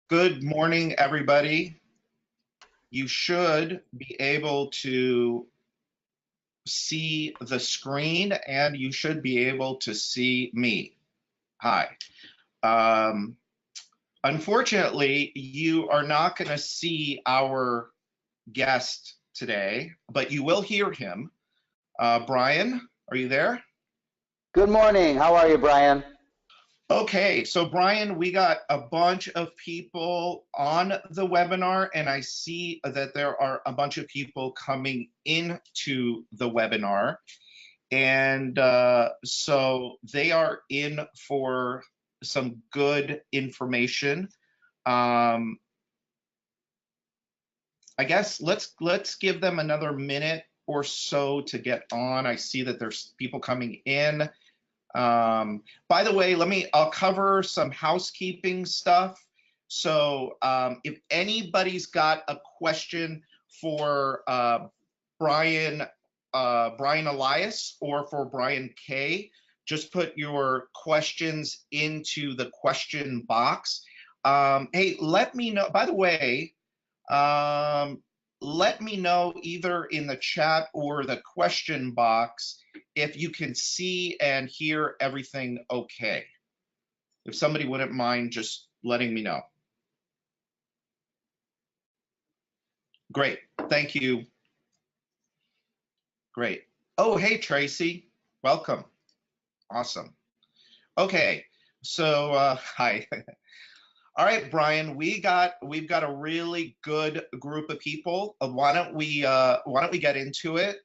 Good morning, everybody. You should be able to see the screen and you should be able to see me. Hi. Um, Unfortunately, you are not going to see our guest today, but you will hear him. Brian, are you there? Good morning. How are you, Brian? Okay, so Brian, we got a bunch of people on the webinar, and I see that there are a bunch of people coming into the webinar. And so they are in for some good information. I guess let's give them another minute or so to get on. I see that there's people coming in. By the way, I'll cover some housekeeping stuff. So if anybody's got a question for Brian Elias or for Brian K, just put your questions into the question box. Hey, let me know, by the way, let me know either in the chat or the question box if you can see and hear everything okay. If somebody wouldn't mind just letting me know. Great, thank you. Great. Oh, hey, Tracy, welcome. Awesome. Okay, so hi. All right, Brian, we've got a really good group of people. Why don't we get into it?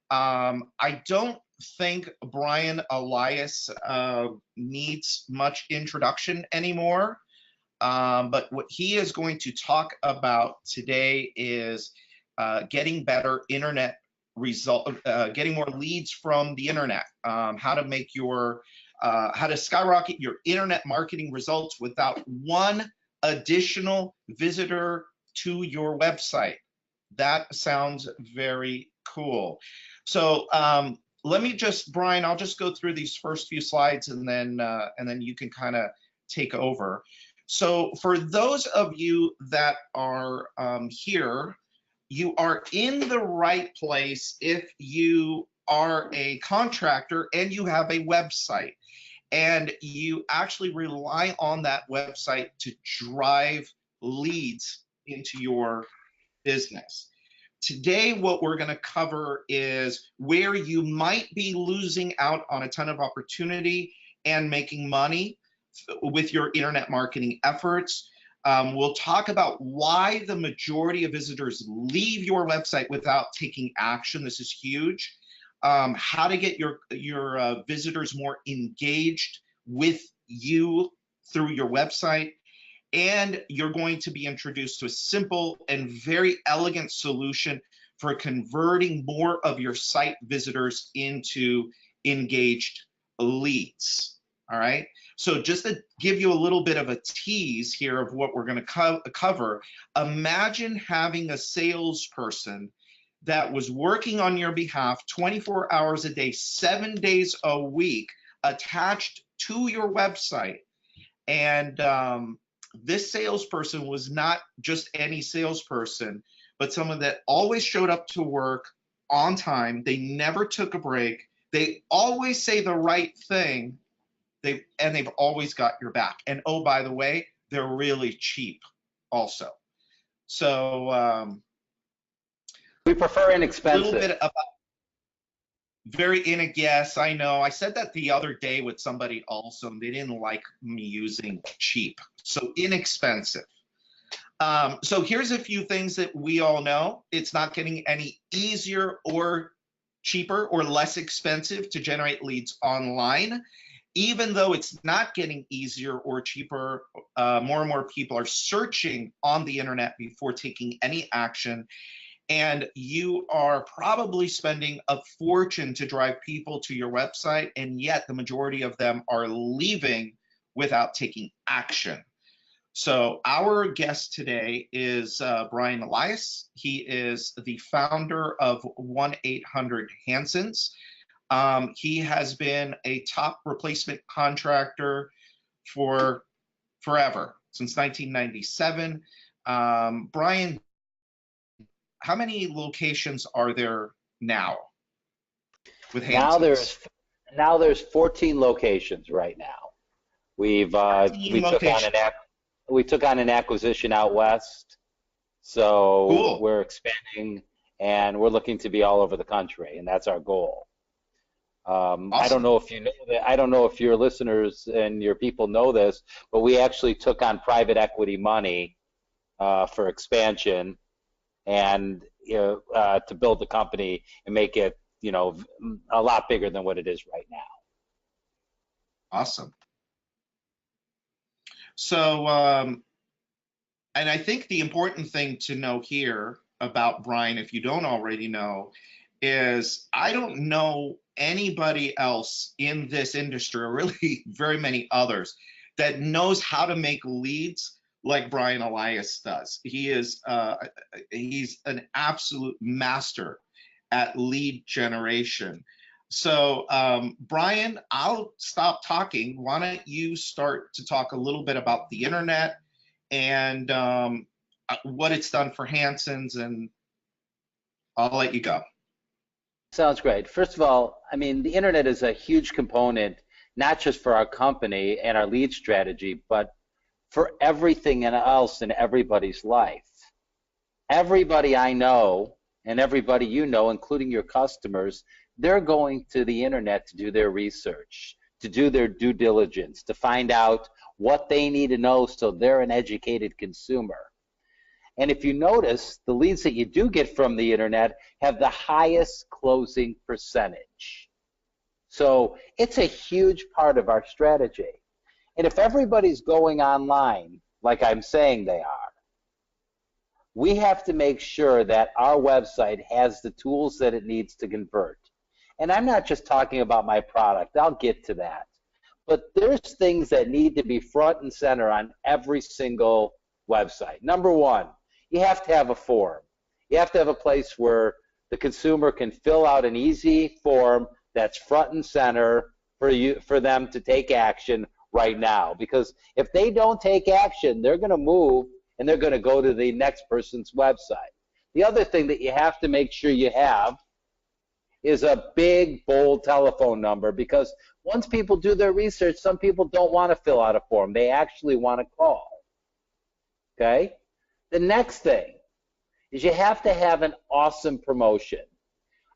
I don't think Brian Elias needs much introduction anymore, but what he is going to talk about today is getting better internet getting more leads from the internet, how to make your how to skyrocket your internet marketing results without one additional visitor to your website. That sounds very cool. So let me just, Brian, I'll just go through these first few slides and then you can kind of take over. So for those of you that are here, you are in the right place if you are a contractor and you have a website and you actually rely on that website to drive leads into your business. Today, what we're going to cover is where you might be losing out on a ton of opportunity and making money with your internet marketing efforts. We'll talk about why the majority of visitors leave your website without taking action. This is huge. How to get your visitors more engaged with you through your website. And you're going to be introduced to a simple and very elegant solution for converting more of your site visitors into engaged leads. All right. So just to give you a little bit of a tease here of what we're going to cover, imagine having a salesperson that was working on your behalf 24 hours a day, 7 days a week, attached to your website. And this salesperson was not just any salesperson, but someone that always showed up to work on time. They never took a break. They always say the right thing. They've always got your back. And oh, by the way, they're really cheap also. So we prefer inexpensive. A little bit about yes, I know. I said that the other day with somebody also, and they didn't like me using cheap. So inexpensive. So here's a few things that we all know. It's not getting any easier or cheaper or less expensive to generate leads online. Even though it's not getting easier or cheaper, more and more people are searching on the internet before taking any action. And you are probably spending a fortune to drive people to your website, and yet the majority of them are leaving without taking action. So our guest today is Brian Elias. He is the founder of 1-800-Hansons. He has been a top replacement contractor for forever, since 1997. Brian, how many locations are there now with Hanson's? Now there's 14 locations right now. We took on an acquisition out west, so Cool. we're expanding and we're looking to be all over the country, and that's our goal. Awesome. I don't know if you know that. I don't know if your listeners and your people know this, but we actually took on private equity money for expansion and to build the company and make it, a lot bigger than what it is right now. Awesome. So, and I think the important thing to know here about Brian, if you don't already know, is I don't know anybody else in this industry, or really very many others, that knows how to make leads like Brian Elias does. He's an absolute master at lead generation. So, Brian, I'll stop talking. Why don't you start to talk a little bit about the internet and what it's done for Hanson's, and I'll let you go. Sounds great. First of all, I mean, the internet is a huge component, not just for our company and our lead strategy, but for everything else in everybody's life. Everybody I know and everybody you know, including your customers, they're going to the internet to do their research, to do their due diligence, to find out what they need to know so they're an educated consumer. And if you notice, the leads that you do get from the internet have the highest closing percentage. So it's a huge part of our strategy. And if everybody's going online, like I'm saying they are, we have to make sure that our website has the tools that it needs to convert. And I'm not just talking about my product, I'll get to that. But there's things that need to be front and center on every single website. Number one, you have to have a form. You have to have a place where the consumer can fill out an easy form that's front and center for them to take action right now. Because if they don't take action, they're going to move and they're going to go to the next person's website. The other thing that you have to make sure you have is a big, bold telephone number, because once people do their research, some people don't want to fill out a form. They actually want to call. Okay? The next thing is you have to have an awesome promotion.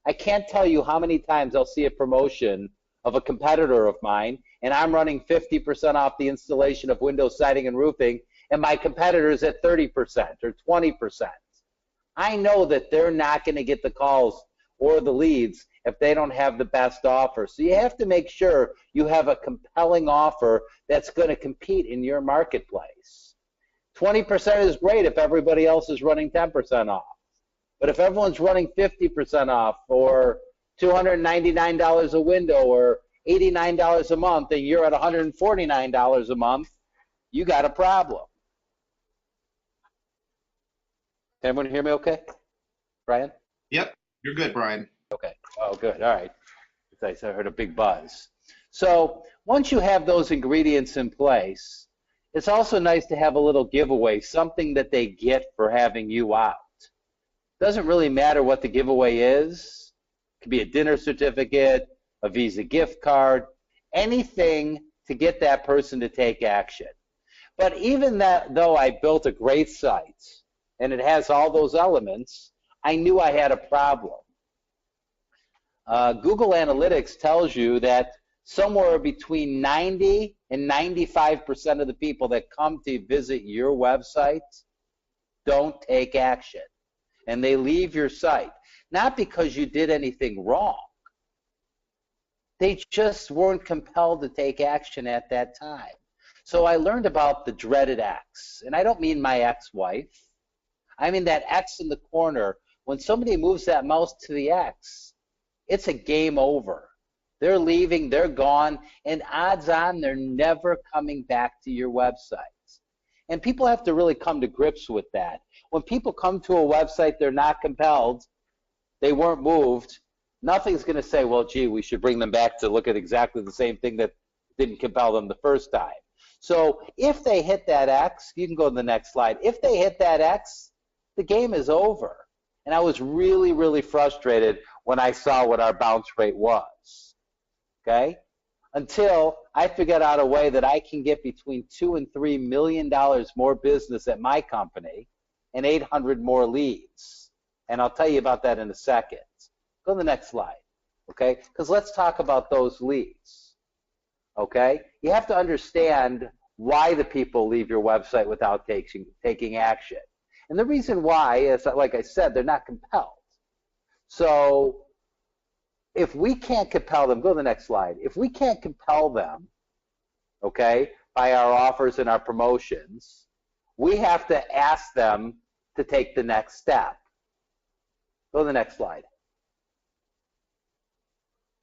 I can't tell you how many times I'll see a promotion of a competitor of mine, and I'm running 50% off the installation of window siding and roofing, and my competitor's at 30% or 20%. I know that they're not going to get the calls or the leads if they don't have the best offer. So you have to make sure you have a compelling offer that's going to compete in your marketplace. 20% is great if everybody else is running 10% off. But if everyone's running 50% off or $299 a window or $89 a month and you're at $149 a month, you got a problem. Can everyone hear me okay? Brian? Yep, you're good, Brian. Okay. Oh, good. All right. I heard a big buzz. So once you have those ingredients in place, it's also nice to have a little giveaway, something that they get for having you out. Doesn't really matter what the giveaway is. It could be a dinner certificate, a Visa gift card, anything to get that person to take action. But even though I built a great site and it has all those elements, I knew I had a problem. Google Analytics tells you that somewhere between 90 and 95% of the people that come to visit your website don't take action. And they leave your site, not because you did anything wrong. They just weren't compelled to take action at that time. So I learned about the dreaded X. And I don't mean my ex-wife. I mean that X in the corner. When somebody moves that mouse to the X, it's a game over. They're leaving, they're gone, and odds on they're never coming back to your websites. And people have to really come to grips with that. When people come to a website, they're not compelled, they weren't moved, nothing's going to say, well, gee, we should bring them back to look at exactly the same thing that didn't compel them the first time. So if they hit that X, you can go to the next slide. If they hit that X, the game is over. And I was really, really frustrated when I saw what our bounce rate was. Okay? Until I figured out a way that I can get between $2 and $3 million more business at my company and 800 more leads. And I'll tell you about that in a second. Go to the next slide. Okay? Because let's talk about those leads. Okay? You have to understand why the people leave your website without taking action. And the reason why is that, like I said, they're not compelled. So if we can't compel them, go to the next slide. If we can't compel them, okay, by our offers and our promotions, we have to ask them to take the next step. Go to the next slide.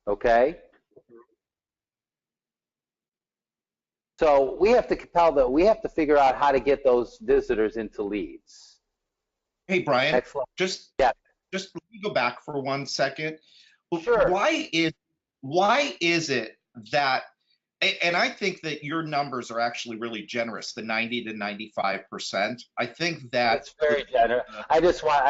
Okay? So we have to compel them. We have to figure out how to get those visitors into leads. Hey, Brian, Excellent. just let me go back for 1 second. Sure. Why is it that, and I think that your numbers are actually really generous, the 90 to 95%. I think that's very generous. I just want,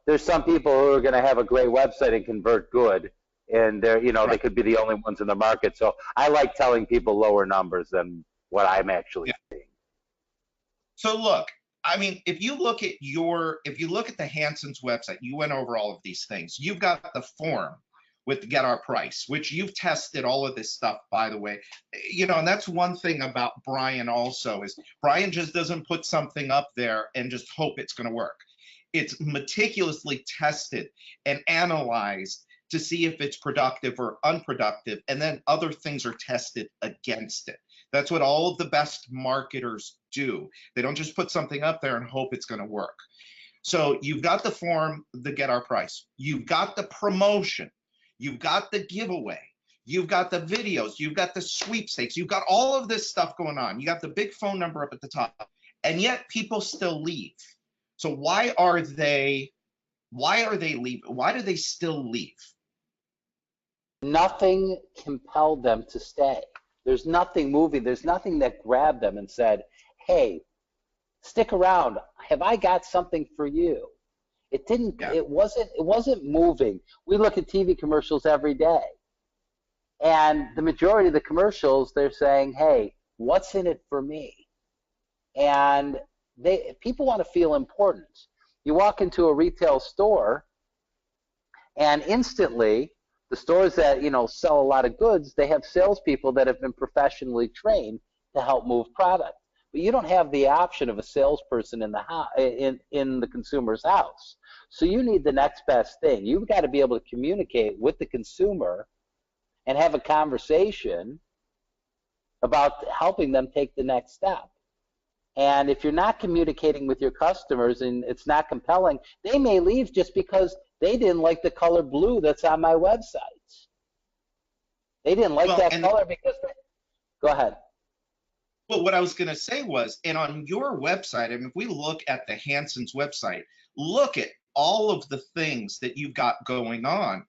there's some people who are going to have a great website and convert good, and they're, right. They could be the only ones in the market. So I like telling people lower numbers than what I'm actually seeing. So look, I mean, if you look at the Hanson's website, you went over all of these things. You've got the form with Get Our Price, which you've tested all of this stuff, by the way. And that's one thing about Brian also, is Brian just doesn't put something up there and just hope it's going to work. It's meticulously tested and analyzed to see if it's productive or unproductive, and then other things are tested against it. That's what all of the best marketers do. They don't just put something up there and hope it's going to work. So you've got the form, the Get Our Price. You've got the promotion. You've got the giveaway. You've got the videos. You've got the sweepstakes. You've got all of this stuff going on. You got the big phone number up at the top, and yet people still leave. So why are they leaving? Why do they still leave? Nothing compelled them to stay. There's nothing moving. There's nothing that grabbed them and said, hey, stick around. Have I got something for you? It didn't. Yeah. It wasn't moving. We look at TV commercials every day, and the majority of the commercials, they're saying, hey, what's in it for me? And people want to feel important. You walk into a retail store, and instantly, the stores that sell a lot of goods, they have salespeople that have been professionally trained to help move product. But you don't have the option of a salesperson in the consumer's house. So you need the next best thing. You've got to be able to communicate with the consumer and have a conversation about helping them take the next step. And if you're not communicating with your customers and it's not compelling, they may leave just because they didn't like the color blue that's on my website. They didn't like that color because go ahead. Well, what I was going to say was, and on your website, I mean, if we look at the Hanson's website, look at all of the things that you've got going on.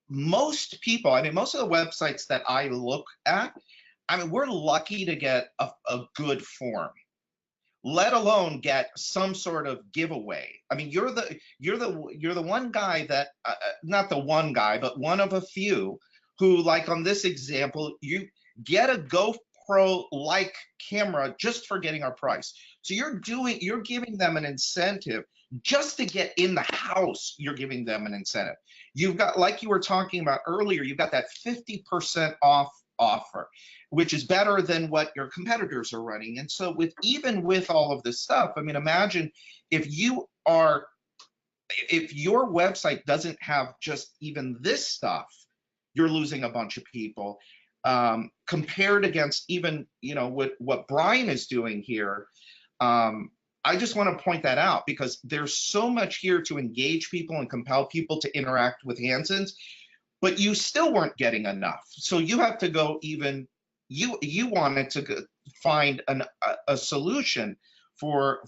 Most people, I mean, most of the websites that I look at, I mean, we're lucky to get a good form, let alone get some sort of giveaway. I mean, you're the one guy that, not the one guy, but one of a few who, like on this example, you get a GoPro-like camera just for Getting Our Price. So you're giving them an incentive just to get in the house. You're giving them an incentive. You've got, like you were talking about earlier, you've got that 50% off offer, which is better than what your competitors are running. And so even with all of this stuff, I mean, imagine if your website doesn't have just even this stuff, you're losing a bunch of people. Compared against even, what Brian is doing here. I just want to point that out because there's so much here to engage people and compel people to interact with Hanson's, but you still weren't getting enough. So you have to go even, you wanted to find a solution for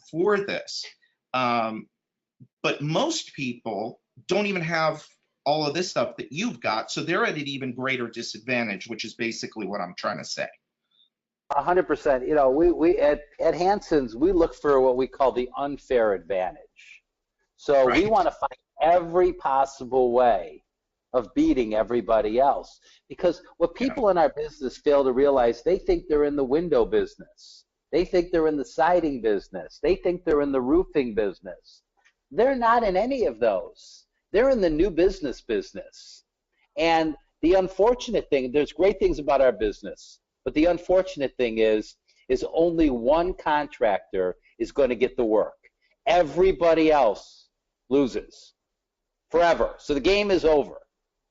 this. But most people don't even have all of this stuff that you've got, so they're at an even greater disadvantage, which is basically what I'm trying to say. 100%. You know, we at Hanson's, we look for what we call the unfair advantage. So we Right. want to find every possible way of beating everybody else. Because what Yeah. people in our business fail to realize, they think they're in the window business. They think they're in the siding business. They think they're in the roofing business. They're not in any of those. They're in the new business business. And the unfortunate thing, there's great things about our business, but the unfortunate thing is only one contractor is going to get the work. Everybody else loses forever. So the game is over.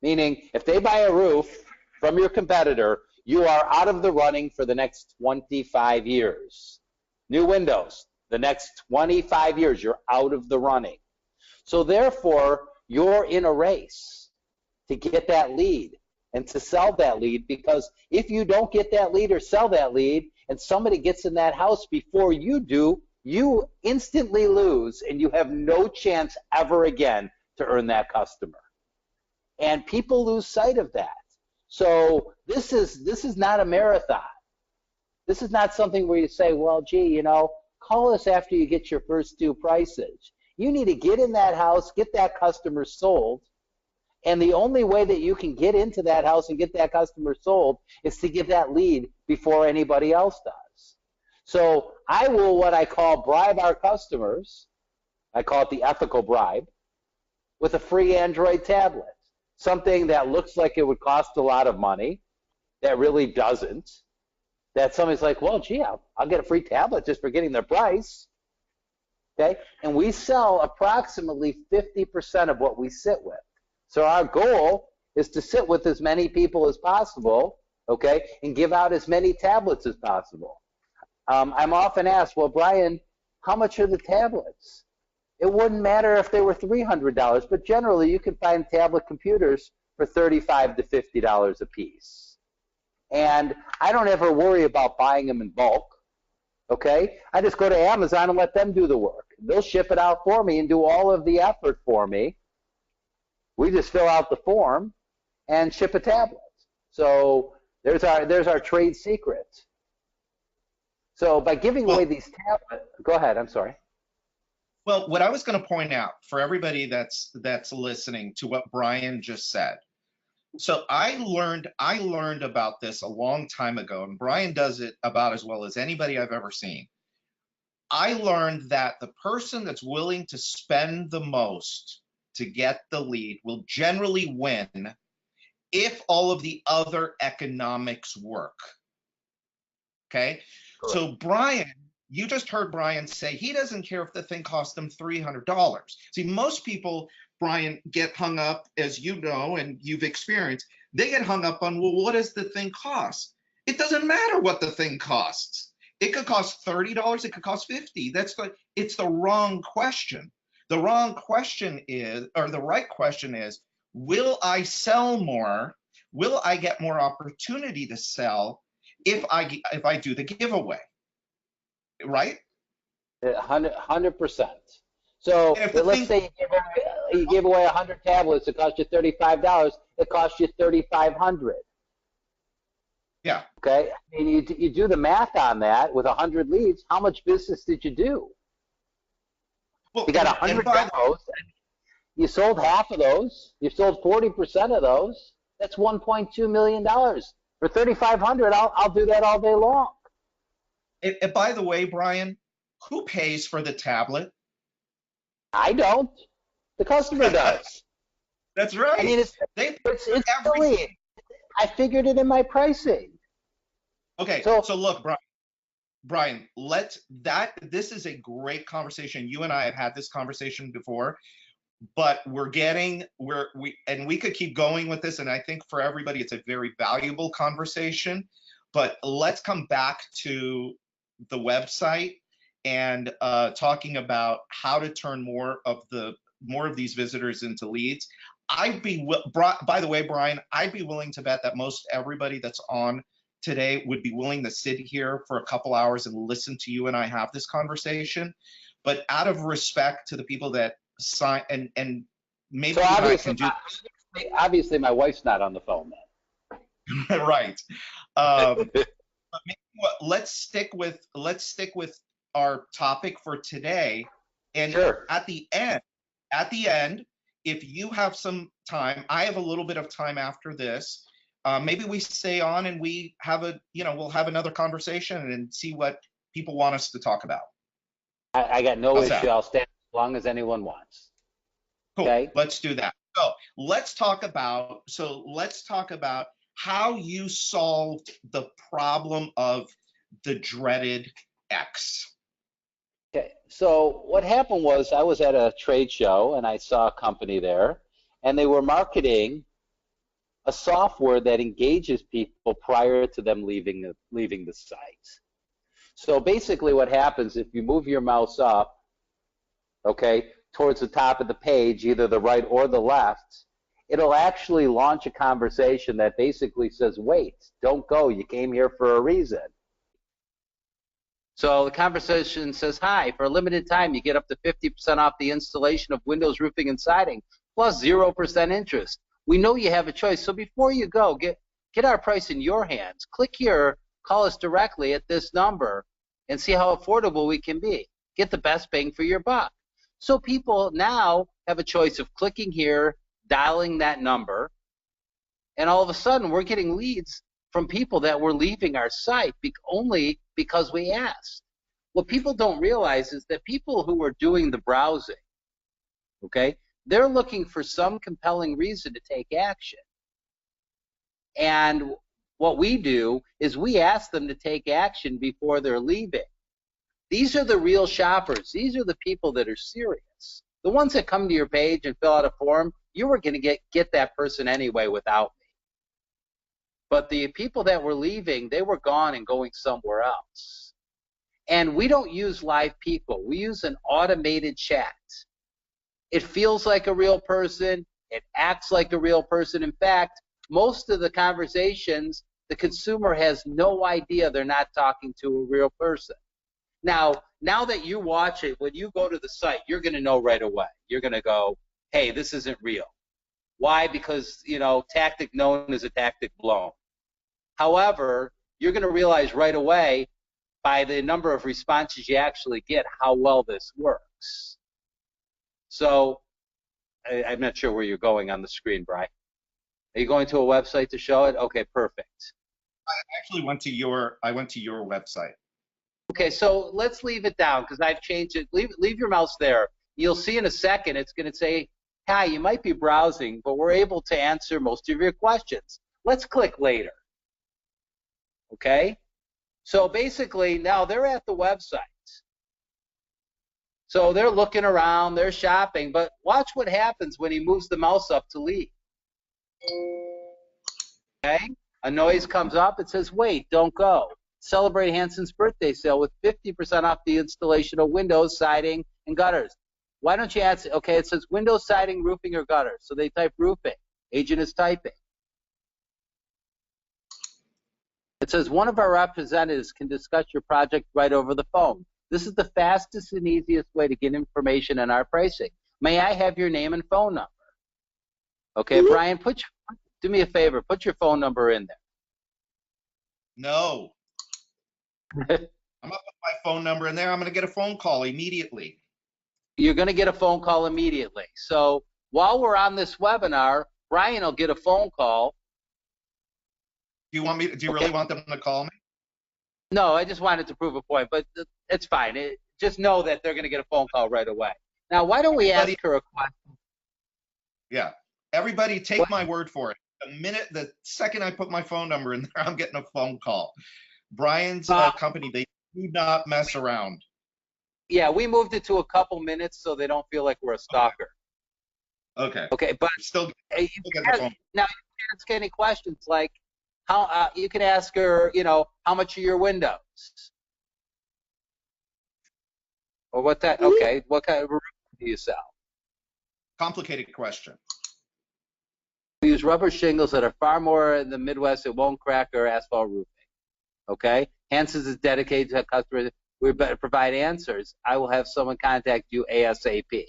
Meaning, if they buy a roof from your competitor, you are out of the running for the next 25 years. New windows, the next 25 years, you're out of the running. So therefore, you're in a race to get that lead and to sell that lead, because if you don't get that lead or sell that lead and somebody gets in that house before you do, you instantly lose and you have no chance ever again to earn that customer. And people lose sight of that. So this is not a marathon. This is not something where you say, well, gee, you know, call us after you get your first two prices. You need to get in that house, get that customer sold. And the only way that you can get into that house and get that customer sold is to get that lead before anybody else does. So I will, what I call, bribe our customers. I call it the ethical bribe, with a free Android tablet. Something that looks like it would cost a lot of money, that really doesn't. That somebody's like, well, gee, I'll get a free tablet just for getting the price. Okay? And we sell approximately 50% of what we sit with. So our goal is to sit with as many people as possible, okay, and give out as many tablets as possible. I'm often asked, well, Brian, how much are the tablets? It wouldn't matter if they were $300, but generally you can find tablet computers for $35 to $50 a piece. And I don't ever worry about buying them in bulk, okay? I just go to Amazon and let them do the work. They'll ship it out for me and do all of the effort for me. We just fill out the form and ship a tablet. So there's our trade secret. So by giving away these tablets, go ahead, I'm sorry. Well, what I was going to point out for everybody that's listening to what Brian just said. So I learned about this a long time ago, and Brian does it about as well as anybody I've ever seen. I learned that the person that's willing to spend the most to get the lead will generally win if all of the other economics work. Okay? Correct. So Brian, you just heard Brian say he doesn't care if the thing costs them $300. See, most people, Brian, get hung up, as you know and you've experienced, they get hung up on, well, what does the thing cost? It doesn't matter what the thing costs. It could cost $30, it could cost $50. It's the wrong question. The wrong question is, or the right question is, will I sell more? Will I get more opportunity to sell if I do the giveaway? Right? 100%. So let's say you give away 100 tablets, it costs you $35. It costs you $3,500. Yeah. Okay. I mean, you do the math on that with 100 leads. How much business did you do? Well, You got 100 demos. You sold half of those. You sold 40% of those. That's $1.2 million. For $3,500, I'll do that all day long. And by the way, Brian, who pays for the tablet? I don't. The customer does. That's right. I mean, it's silly. I figured it in my pricing. Okay, so look, Brian, this is a great conversation. You and I have had this conversation before, but we could keep going with this, and I think for everybody it's a very valuable conversation. But let's come back to the website and talking about how to turn more of these visitors into leads. By the way, Brian, I'd be willing to bet that most everybody that's on today would be willing to sit here for a couple hours and listen to you and I have this conversation. But out of respect to the people that sign, and maybe so obviously my wife's not on the phone then. Right. But maybe let's stick with our topic for today. And Sure. at the end, if you have some time, I have a little bit of time after this. Maybe we stay on and we have we'll have another conversation and see what people want us to talk about. I got no How's issue. that? I'll stand as long as anyone wants. Cool. Okay. Let's do that. Let's talk about how you solved the problem of the dreaded X. Okay. So what happened was I was at a trade show and I saw a company there, and they were marketing a software that engages people prior to them leaving the site. So basically what happens if you move your mouse up, okay, towards the top of the page, either the right or the left, it'll actually launch a conversation that basically says, wait, don't go, you came here for a reason. So the conversation says, hi, for a limited time, you get up to 50% off the installation of windows, roofing, and siding, plus 0% interest. We know you have a choice, so before you go, get our price in your hands. Click here, call us directly at this number, and see how affordable we can be. Get the best bang for your buck. So people now have a choice of clicking here, dialing that number, and all of a sudden we're getting leads from people that were leaving our site only because we asked. What people don't realize is that people who are doing the browsing, okay, they're looking for some compelling reason to take action. And what we do is we ask them to take action before they're leaving. These are the real shoppers. These are the people that are serious. The ones that come to your page and fill out a form, you were going to get that person anyway without me. But the people that were leaving, they were gone and going somewhere else. And we don't use live people. We use an automated chat. It feels like a real person. It acts like a real person. In fact, most of the conversations, the consumer has no idea they're not talking to a real person. Now that you watch it, when you go to the site, you're going to know right away. You're going to go, hey, this isn't real. Why? Because, tactic known is a tactic blown. However, you're going to realize right away by the number of responses you actually get how well this works. So I'm not sure where you're going on the screen, Brian. Are you going to a website to show it? Okay, perfect. I actually went to your website. Okay, so let's leave it down because I've changed it. Leave your mouse there. You'll see in a second it's going to say, hi, you might be browsing, but we're able to answer most of your questions. Let's click later. Okay? So basically now they're at the website. So they're looking around, they're shopping, but watch what happens when he moves the mouse up to leave. Okay? A noise comes up. It says, wait, don't go. Celebrate Hanson's birthday sale with 50% off the installation of windows, siding, and gutters. Why don't you answer? Okay, it says windows, siding, roofing, or gutters. So they type roofing. Agent is typing. It says one of our representatives can discuss your project right over the phone. This is the fastest and easiest way to get information on our pricing. May I have your name and phone number? Okay, Brian, do me a favor. Put your phone number in there. No. I'm going to put my phone number in there. I'm going to get a phone call immediately. You're going to get a phone call immediately. So while we're on this webinar, Brian will get a phone call. Do you really want them to call me? No, I just wanted to prove a point, but it's fine. Just know that they're going to get a phone call right away. Now, why don't we ask her a question? Yeah. Everybody take my word for it. The second I put my phone number in there, I'm getting a phone call. Brian's company, they do not mess around. Yeah, we moved it to a couple minutes so they don't feel like we're a stalker. Okay. Okay, but still now you can ask any questions like how you can ask her, how much are your windows? Or what kind of roof do you sell? Complicated question. We use rubber shingles that are far more in the Midwest. It won't crack or asphalt roofing. Okay? Hanson's is dedicated to customers. We better provide answers. I will have someone contact you ASAP.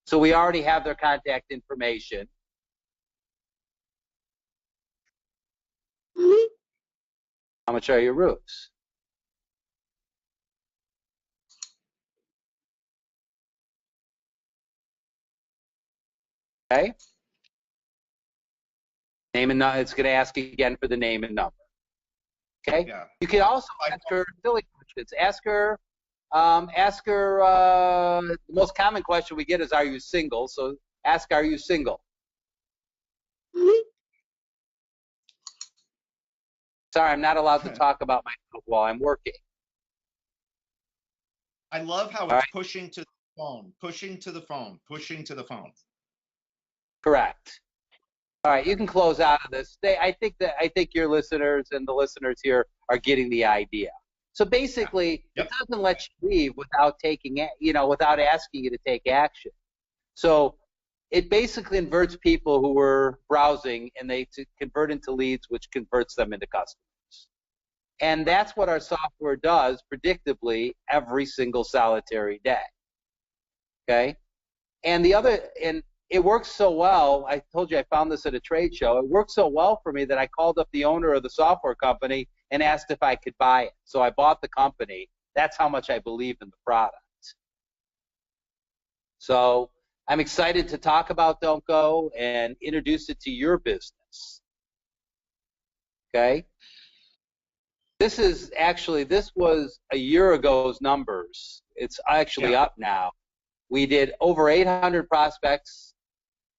So we already have their contact information. How much are your roofs? Okay. Name and number. It's going to ask again for the name and number. Okay. Yeah. You can also ask her silly questions. Ask her. The most common question we get is, "Are you single?" So ask, "Are you single?" Sorry, I'm not allowed to talk about myself while I'm working. I love how All it's right. pushing to the phone, pushing to the phone, pushing to the phone. Correct. All right, you can close out of this. I think your listeners and the listeners here are getting the idea. So basically, Yep. it doesn't let you leave without without asking you to take action. So it basically inverts people who were browsing, and they convert into leads, which converts them into customers. And that's what our software does predictably every single solitary day. Okay. And it works so well. I told you I found this at a trade show. It worked so well for me that I called up the owner of the software company and asked if I could buy it. So I bought the company. That's how much I believe in the product. So I'm excited to talk about Don't Go and introduce it to your business. Okay. This was a year ago's numbers. It's actually up now. We did over 800 prospects,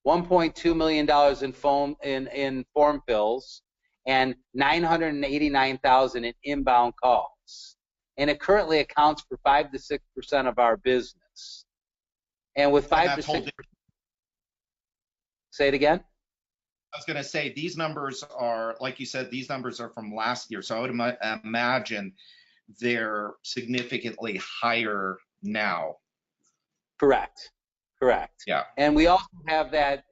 $1.2 million in form fills, and 989,000 in inbound calls. And it currently accounts for 5 to 6% of our business. And with 5 to 6%, say it again. I was going to say, these numbers are, like you said, these numbers are from last year. So I would imagine they're significantly higher now. Correct. Yeah. And we also have that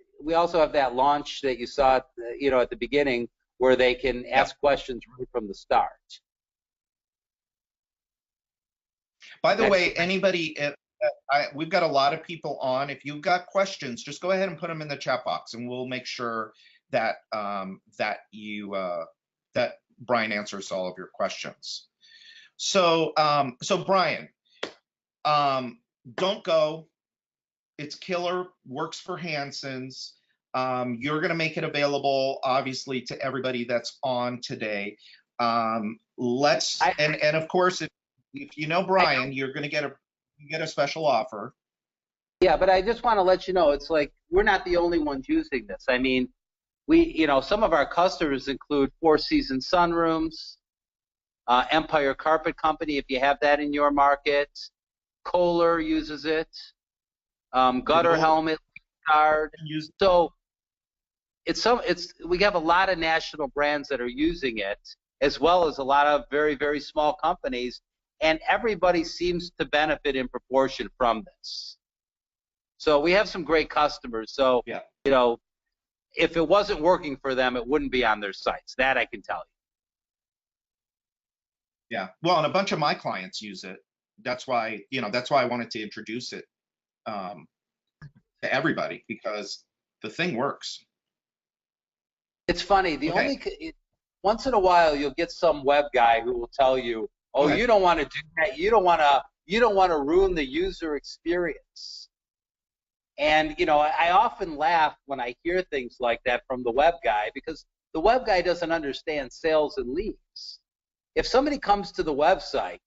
launch that you saw at the beginning, where they can ask questions right from the start. By the way, anybody, we've got a lot of people on. If you've got questions, just go ahead and put them in the chat box, and we'll make sure that that Brian answers all of your questions. So Brian, Don't Go. It's killer, works for Hanson's. You're going to make it available, obviously, to everybody that's on today. And of course, if you know Brian, you're going to get a special offer. Yeah, but I just want to let you know, it's like we're not the only ones using this. I mean, some of our customers include Four Seasons Sunrooms, Empire Carpet Company, if you have that in your market. Kohler uses it. Gutter Helmet card. So we have a lot of national brands that are using it, as well as a lot of very, very small companies, and everybody seems to benefit in proportion from this. So we have some great customers. So if it wasn't working for them, it wouldn't be on their sites. That I can tell you. Yeah. Well, and a bunch of my clients use it. That's why I wanted to introduce it to everybody, because the thing works. It's funny. Once in a while, you'll get some web guy who will tell you, "Oh, you don't want to do that. You don't want to ruin the user experience." And I often laugh when I hear things like that from the web guy, because the web guy doesn't understand sales and leads. If somebody comes to the website,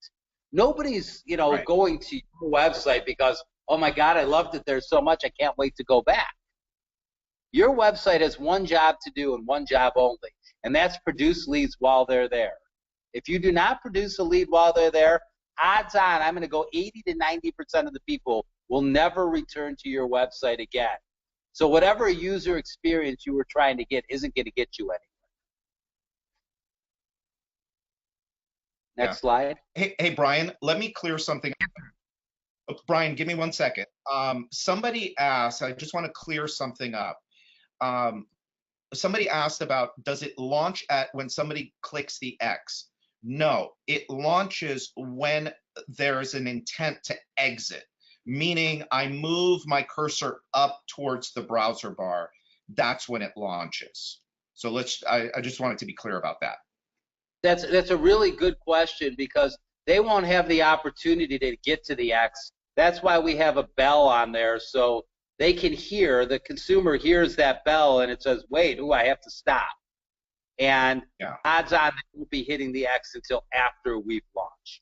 nobody's going to your website because, "Oh my God, I loved it there so much, I can't wait to go back." Your website has one job to do and one job only, and that's produce leads while they're there. If you do not produce a lead while they're there, odds on, I'm going to go 80 to 90% of the people will never return to your website again. So whatever user experience you were trying to get isn't going to get you anywhere. Next slide. Hey, Brian, let me clear something. Brian, give me 1 second. Somebody asked, I just want to clear something up. Somebody asked about, does it launch when somebody clicks the X? No, it launches when there's an intent to exit, meaning I move my cursor up towards the browser bar. That's when it launches. So I just wanted to be clear about that. That's a really good question because they won't have the opportunity to get to the X. That's why we have a bell on there so they can hear, the consumer hears that bell and it says, wait, I have to stop. And Yeah. odds on they won't be hitting the X until after we've launched.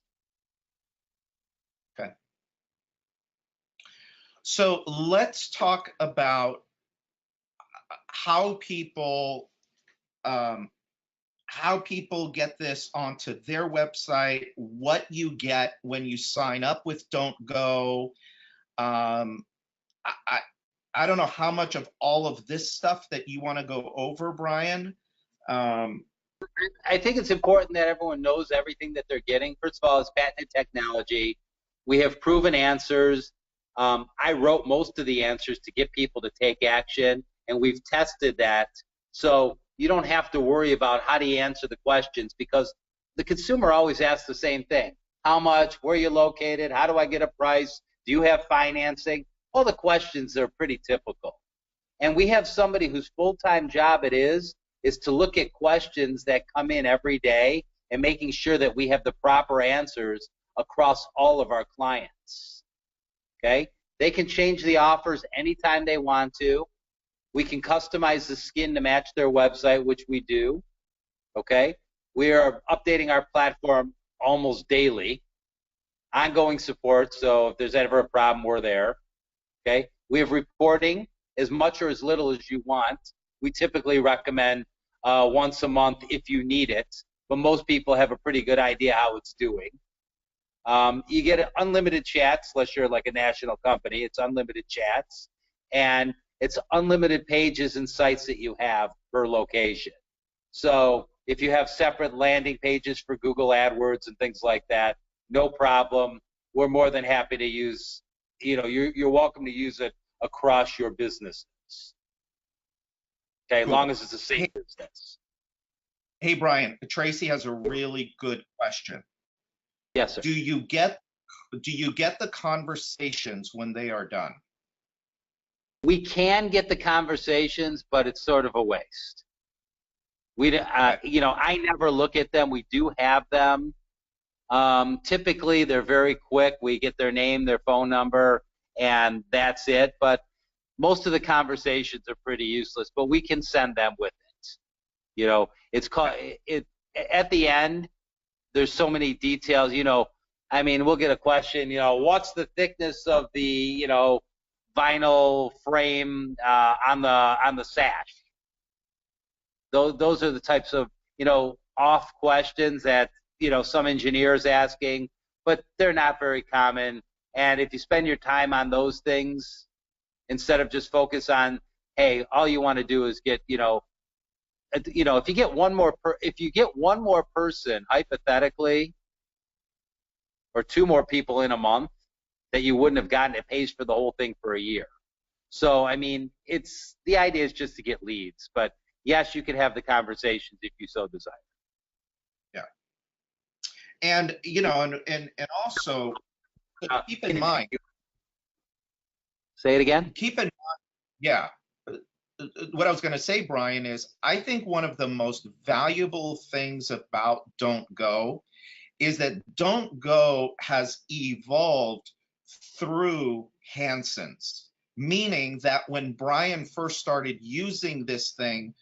Okay. So let's talk about how people get this onto their website, what you get when you sign up with Don't Go. I don't know how much of all of this stuff that you want to go over, Brian. I think it's important that everyone knows everything that they're getting. First of all, it's patented technology. We have proven answers. I wrote most of the answers to get people to take action, and we've tested that. So you don't have to worry about how do you answer the questions because the consumer always asks the same thing. How much? Where are you located? How do I get a price? Do you have financing? All the questions are pretty typical. And we have somebody whose full-time job it is to look at questions that come in every day and making sure that we have the proper answers across all of our clients. Okay? They can change the offers anytime they want to. We can customize the skin to match their website, which we do. Okay? We are updating our platform almost daily. Ongoing support, so if there's ever a problem, we're there. Okay? We have reporting as much or as little as you want. We typically recommend once a month if you need it, but most people have a pretty good idea how it's doing. You get unlimited chats, unless you're like a national company. It's unlimited chats, and it's unlimited pages and sites that you have per location. So if you have separate landing pages for Google AdWords and things like that, no problem. We're more than happy to use, you're welcome to use it across your businesses. Okay, as long as it's a safe business. Hey, Brian, Tracy has a really good question. Yes, sir. Do you get the conversations when they are done? We can get the conversations, but it's sort of a waste. I never look at them. We do have them. Typically, they're very quick. We get their name, their phone number, and that's it. But most of the conversations are pretty useless. But we can send them with it. It's called it. At the end, there's so many details. We'll get a question. What's the thickness of the vinyl frame on the sash? Those are the types of off questions that some engineers asking, but they're not very common. And if you spend your time on those things instead of just focus on, hey, all you want to do is get if you get one more person hypothetically, or two more people in a month that you wouldn't have gotten, it pays for the whole thing for a year. So the idea is just to get leads, but yes, you can have the conversations if you so desire. Yeah. And and also keep in mind. Say it again. Keep in mind, yeah. What I was going to say, Brian, is I think one of the most valuable things about Don't Go is that Don't Go has evolved through Hansen's, meaning that when Brian first started using this thing,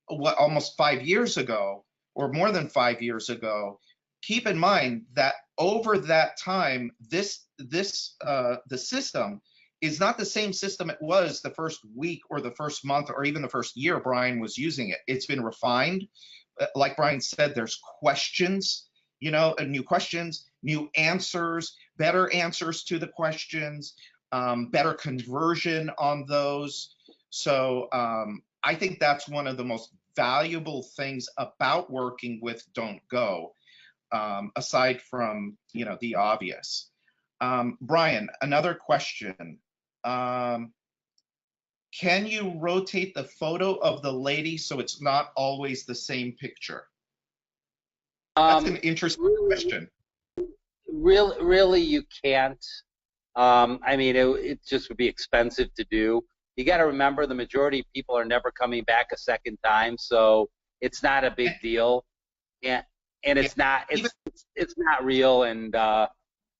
almost 5 years ago, or more than 5 years ago, keep in mind that over that time, the system is not the same system it was the first week or the first month or even the first year Brian was using it. It's been refined. Like Brian said, there's questions, new questions, new answers, better answers to the questions, better conversion on those. So I think that's one of the most valuable things about working with Don't Go, aside from the obvious. Brian, another question. Can you rotate the photo of the lady so it's not always the same picture? That's an interesting question. Really, you can't. It just would be expensive to do. You got to remember the majority of people are never coming back a second time, so it's not a big deal. and Yeah. it's not Even it's not real, and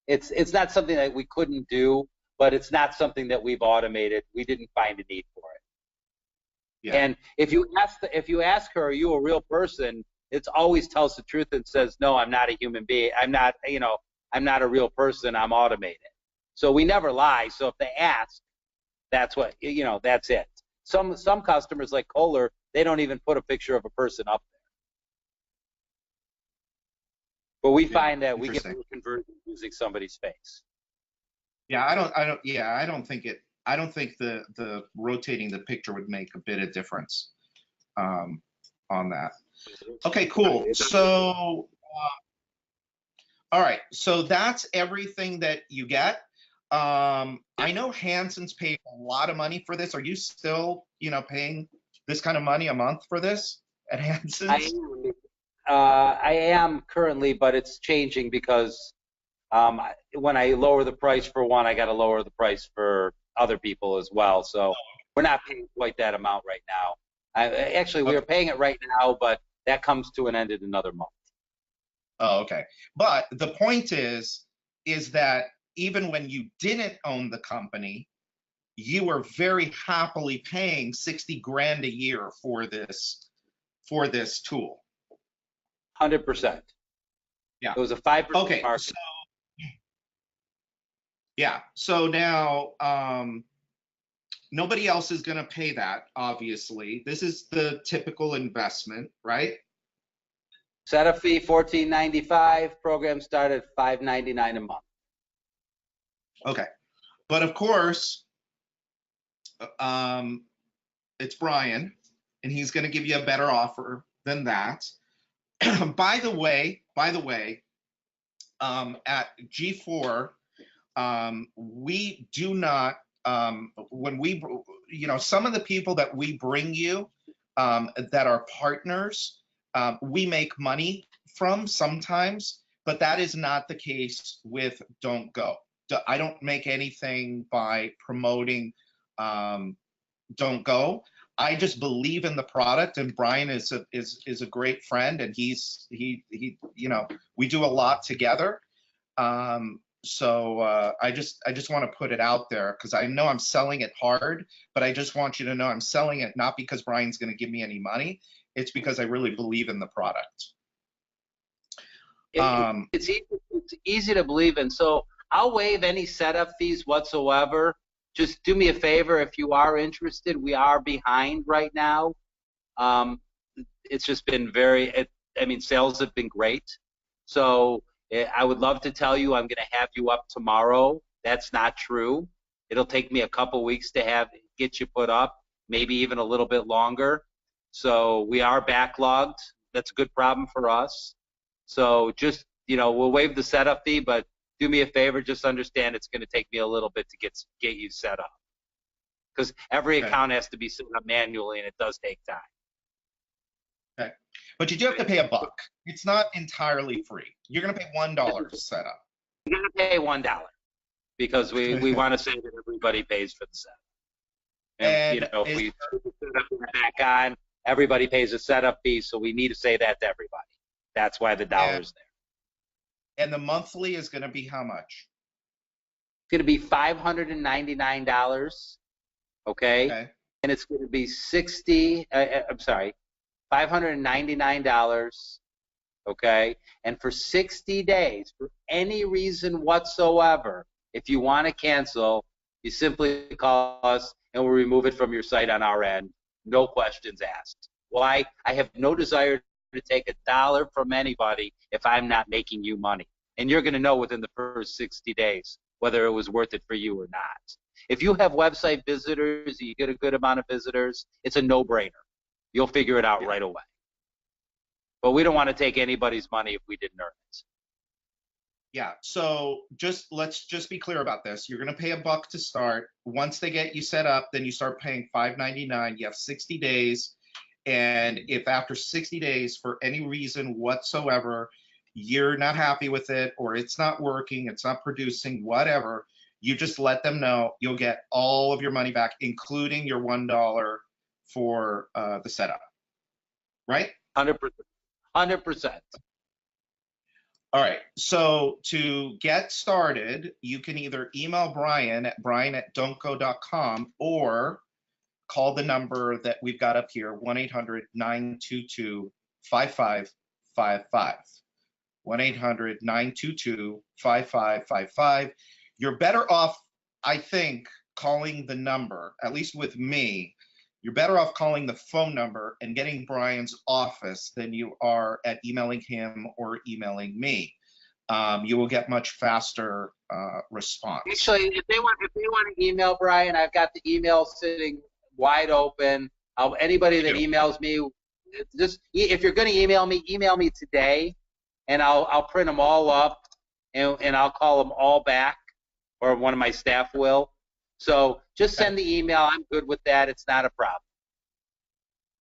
it's not something that we couldn't do, but it's not something that we've automated. We didn't find a need for it. yeah. And if you ask her, are you a real person? It's always tells the truth and says, no, I'm not a human being. I'm not, I'm not a real person. I'm automated. So we never lie. So if they ask, that's what, that's it. Some customers like Kohler, they don't even put a picture of a person up there. But we Yeah. find that we get Interesting. more conversion using somebody's face. Yeah, I don't think the rotating the picture would make a bit of difference on that. Okay, cool. So, all right. So that's everything that you get. I know Hanson's paid a lot of money for this. Are you still, paying this kind of money a month for this at Hanson's? I am currently, but it's changing because when I lower the price for one, I got to lower the price for other people as well. So we're not paying quite that amount right now. Actually, we are paying it right now, but that comes to an end in another month. Oh, okay. But the point is that even when you didn't own the company, you were very happily paying 60 grand a year for this tool. 100%. Yeah. It was a 5% Okay. market. So, yeah. So now nobody else is going to pay that, obviously. This is the typical investment, right? Setup fee $14.95. Program started $5.99 a month. Okay. But of course, it's Brian, and he's going to give you a better offer than that. By the way, at gFour, we do not, when we, some of the people that we bring you that are partners, we make money from sometimes, but that is not the case with Don't Go. I don't make anything by promoting Don't Go. I just believe in the product, and Brian is a great friend, and he we do a lot together. So I just want to put it out there because I know I'm selling it hard, but I just want you to know I'm selling it not because Brian's going to give me any money. It's because I really believe in the product. It's easy to believe in. So I'll waive any setup fees whatsoever. Just do me a favor if you are interested. We are behind right now. It's just been sales have been great. So I would love to tell you I'm going to have you up tomorrow. That's not true. It'll take me a couple weeks to get you put up, maybe even a little bit longer. So we are backlogged. That's a good problem for us. So just, we'll waive the setup fee, but do me a favor, just understand it's going to take me a little bit to get you set up. Because every account has to be set up manually, and it does take time. Okay. But you do have to pay $1. It's not entirely free. You're going to pay $1 to set up. You're going to pay $1 because we want to say that everybody pays for the setup. And if we set up back on, everybody pays a setup fee, so we need to say that to everybody. That's why the dollar's there. And the monthly is going to be how much? It's going to be $599, okay? And it's going to be $599, okay? And for 60 days, for any reason whatsoever, if you want to cancel, you simply call us and we'll remove it from your site on our end. No questions asked. Why? I have no desire to take $1 from anybody if I'm not making you money. And you're going to know within the first 60 days whether it was worth it for you or not. If you have website visitors, you get a good amount of visitors, it's a no-brainer. You'll figure it out right away. But we don't want to take anybody's money if we didn't earn it. Yeah, so let's just be clear about this. You're going to pay $1 to start. Once they get you set up, then you start paying $5.99. You have 60 days. And if after 60 days, for any reason whatsoever, you're not happy with it, or it's not working, it's not producing, whatever, you just let them know. You'll get all of your money back, including your $1 for the setup. Right? 100%. 100%. All right. So to get started, you can either email Brian at brian@don'tgo.com or call the number that we've got up here, 1-800-922-5555. 1-800-922-5555. You're better off, I think, calling the number, at least with me, you're better off calling the phone number and getting Brian's office than you are at emailing him or emailing me. You will get much faster response. Actually, if they want to email Brian, I've got the email sitting wide open. Anybody that emails me, just if you're going to email me today, and I'll print them all up, and I'll call them all back, or one of my staff will. So just send the email. I'm good with that. It's not a problem.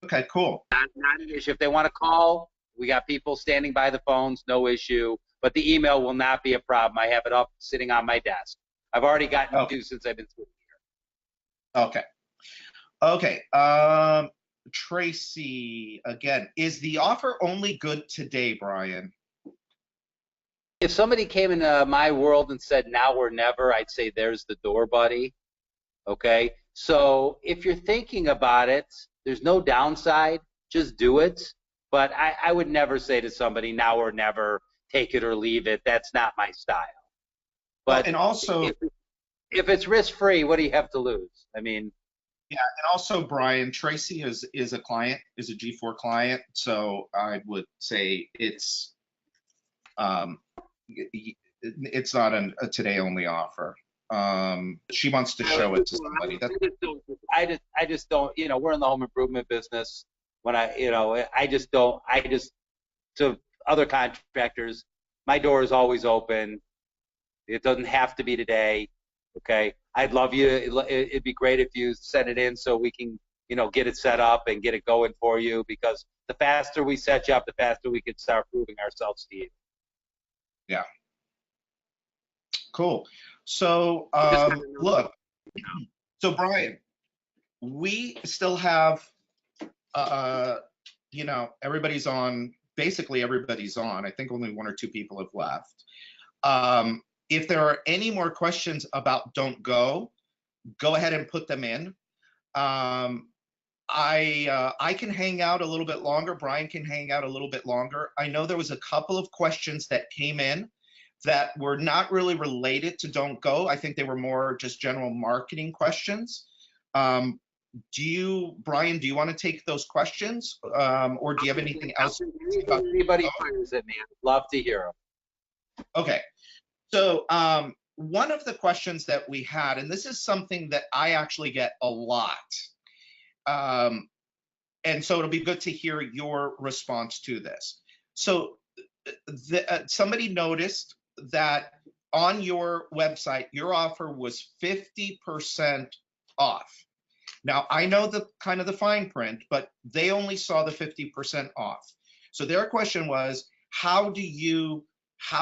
Okay, cool. Not an issue. If they want to call, we got people standing by the phones, no issue. But the email will not be a problem. I have it up sitting on my desk. I've already gotten to since I've been sitting here. Okay. Okay. Tracy, again, is the offer only good today, Brian? If somebody came into my world and said now or never, I'd say there's the door, buddy. Okay? So if you're thinking about it, there's no downside. Just do it. But I would never say to somebody now or never, take it or leave it. That's not my style. But and also, if it's risk-free, what do you have to lose? I mean, yeah, and also, Brian, Tracy is a client, is a gFour client, so I would say it's not a today only offer. She wants to show it to somebody. I just don't. You know, we're in the home improvement business. When to other contractors, my door is always open. It doesn't have to be today. Okay, I'd love you. It'd be great if you send it in so we can, get it set up and get it going for you. Because the faster we set you up, the faster we can start proving ourselves to you. Yeah. Cool. So look. So Brian, we still have, everybody's on. Basically, everybody's on. I think only one or two people have left. If there are any more questions about Don't Go, go ahead and put them in. I can hang out a little bit longer. Brian can hang out a little bit longer. I know there was a couple of questions that came in that were not really related to Don't Go. I think they were more just general marketing questions. Brian, do you want to take those questions, or do you have anything else? Anybody fires at me, I'd love to hear them. Okay. So one of the questions that we had, and this is something that I actually get a lot, and so it'll be good to hear your response to this. So somebody noticed that on your website, your offer was 50% off. Now, I know the kind of the fine print, but they only saw the 50% off. So their question was, how can you do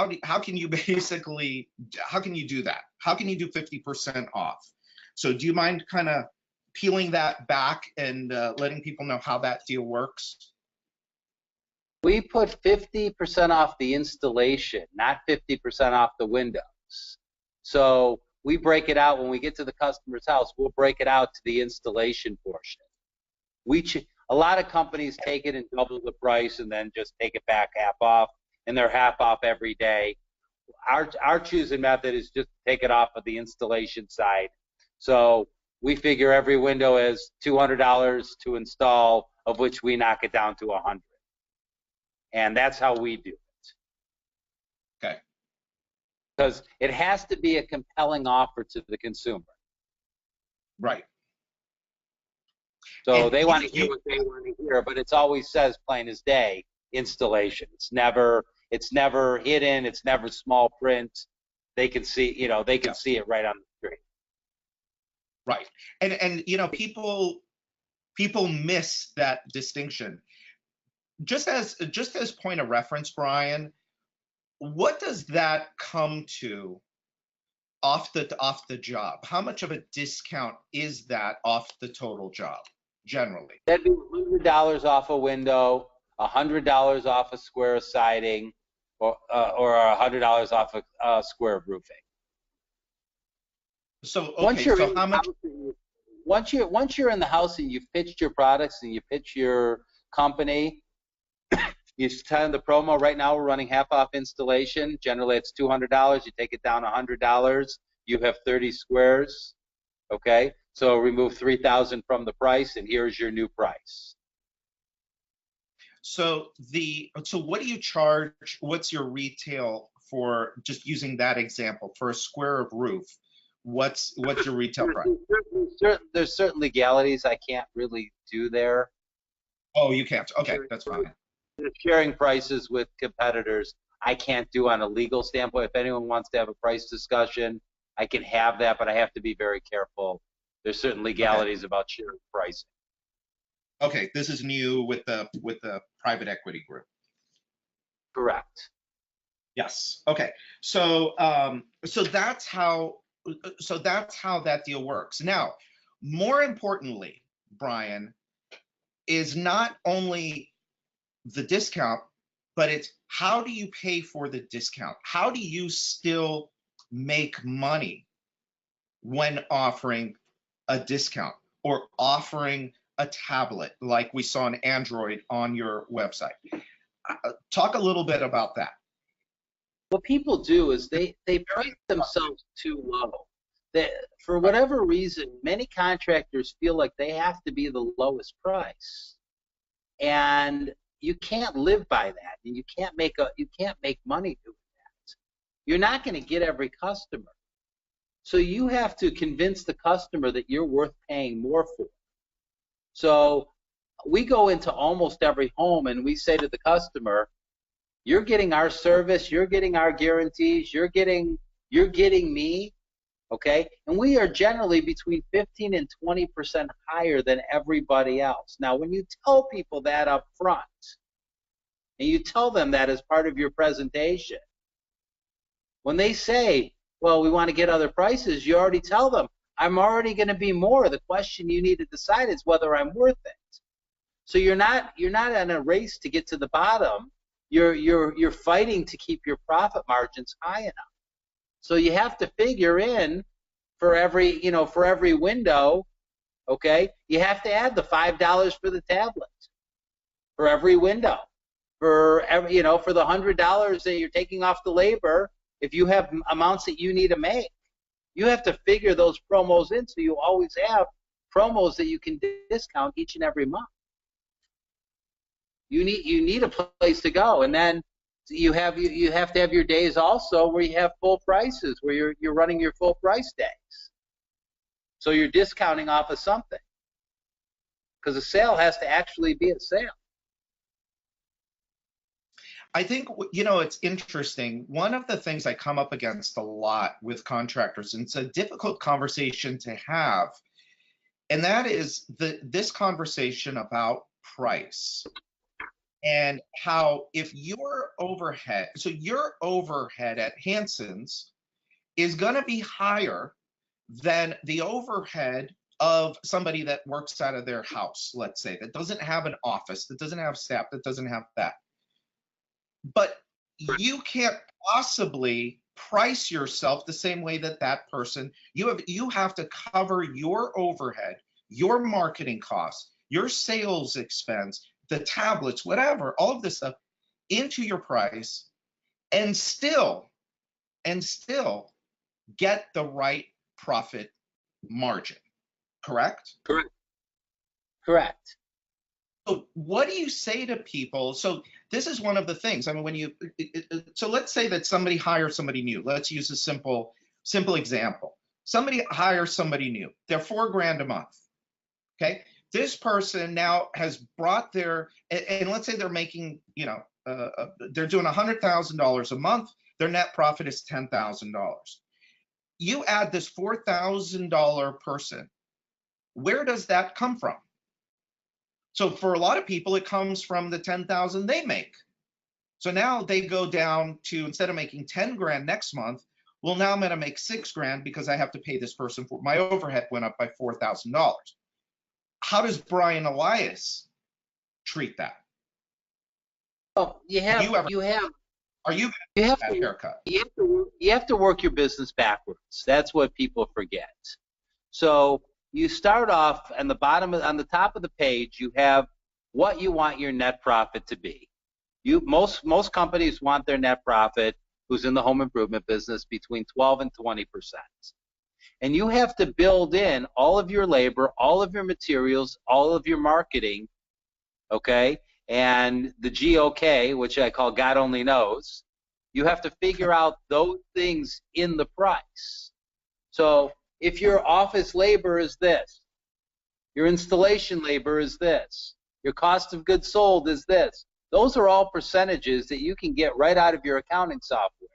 that? How can you do 50% off? So do you mind kind of peeling that back and letting people know how that deal works? We put 50% off the installation, not 50% off the windows. So we break it out when we get to the customer's house. We'll break it out to the installation portion. A lot of companies take it and double the price and then just take it back half off, and they're half off every day. Our choosing method is just take it off of the installation side. So we figure every window is $200 to install, of which we knock it down to $100, and that's how we do it. Okay. Because it has to be a compelling offer to the consumer. Right. So and they want to hear what they want to hear, but it always says plain as day, installation. It's never hidden. It's never small print. They can see, see it right on the screen. Right. And people miss that distinction. Just as point of reference, Brian, what does that come to off the job? How much of a discount is that off the total job generally? That'd be $100 off a window, $100 off a square of siding, or $100 off a square of roofing. So, Once okay, you're so in how the much? house, once you're in the house and you've pitched your products and you pitch your company, you tell the promo. Right now we're running half off installation. Generally it's $200. You take it down $100. You have 30 squares. Okay, so remove 3,000 from the price, and here's your new price. So what do you charge? What's your retail for, just using that example, for a square of roof? What's your retail price? There's certain legalities I can't really do there. Oh, you can't. Okay, that's fine. Sharing prices with competitors, I can't do on a legal standpoint. If anyone wants to have a price discussion, I can have that, but I have to be very careful. There's certain legalities about sharing pricing. Okay, this is new with the private equity group. Correct. Yes. Okay. So so that's how that deal works. Now, more importantly, Brian, is not only the discount, but it's how do you pay for the discount? How do you still make money when offering a discount or offering a tablet like we saw an Android on your website? Talk a little bit about that. What people do is they price themselves too low. For whatever reason, many contractors feel like they have to be the lowest price, and you can't live by that, and you can't make money doing that. You're not going to get every customer, so you have to convince the customer that you're worth paying more for. So we go into almost every home and we say to the customer, you're getting our service, you're getting our guarantees, you're getting me, okay? And we are generally between 15 and 20% higher than everybody else. Now, when you tell people that up front, and you tell them that as part of your presentation, when they say, well, we want to get other prices, you already tell them, I'm already going to be more. The question you need to decide is whether I'm worth it. So you're not in a race to get to the bottom. You're fighting to keep your profit margins high enough. So you have to figure in for every window, okay? You have to add the $5 for the tablet for every window. For every, for the $100 that you're taking off the labor, if you have amounts that you need to make, you have to figure those promos in, so you always have promos that you can discount each and every month. You need a place to go, and then you have to have your days also where you have full prices, where you're running your full price days. So you're discounting off of something, because a sale has to actually be a sale. I think, it's interesting. One of the things I come up against a lot with contractors, and it's a difficult conversation to have, and that is this conversation about price. And how if your overhead at Hanson's is going to be higher than the overhead of somebody that works out of their house, let's say, that doesn't have an office, that doesn't have staff, that doesn't have that. But you can't possibly price yourself the same way that person, you have to cover your overhead, your marketing costs, your sales expense, the tablets, whatever, all of this stuff into your price, and still get the right profit margin. Correct? Correct. So what do you say to people? So this is one of the things. I mean, so let's say that somebody hires somebody new. Let's use a simple example. Somebody hires somebody new. They're $4,000 a month. Okay. This person now has brought and let's say they're making, they're doing $100,000 a month. Their net profit is $10,000. You add this $4,000 person. Where does that come from? So for a lot of people, it comes from the $10,000 they make. So now they go down to, instead of making $10,000 next month, well, now I'm going to make $6,000 because I have to pay this person for my overhead went up by $4,000. How does Brian Elias treat that? Well, you have Are you You have that to haircut? you have to work your business backwards. That's what people forget. So you start off on the on the top of the page, you have what you want your net profit to be. Most companies want their net profit, who's in the home improvement business, between 12 and 20%. And you have to build in all of your labor, all of your materials, all of your marketing, okay? And the GOK, which I call God only knows, you have to figure out those things in the price. So if your office labor is this, your installation labor is this, your cost of goods sold is this, those are all percentages that you can get right out of your accounting software.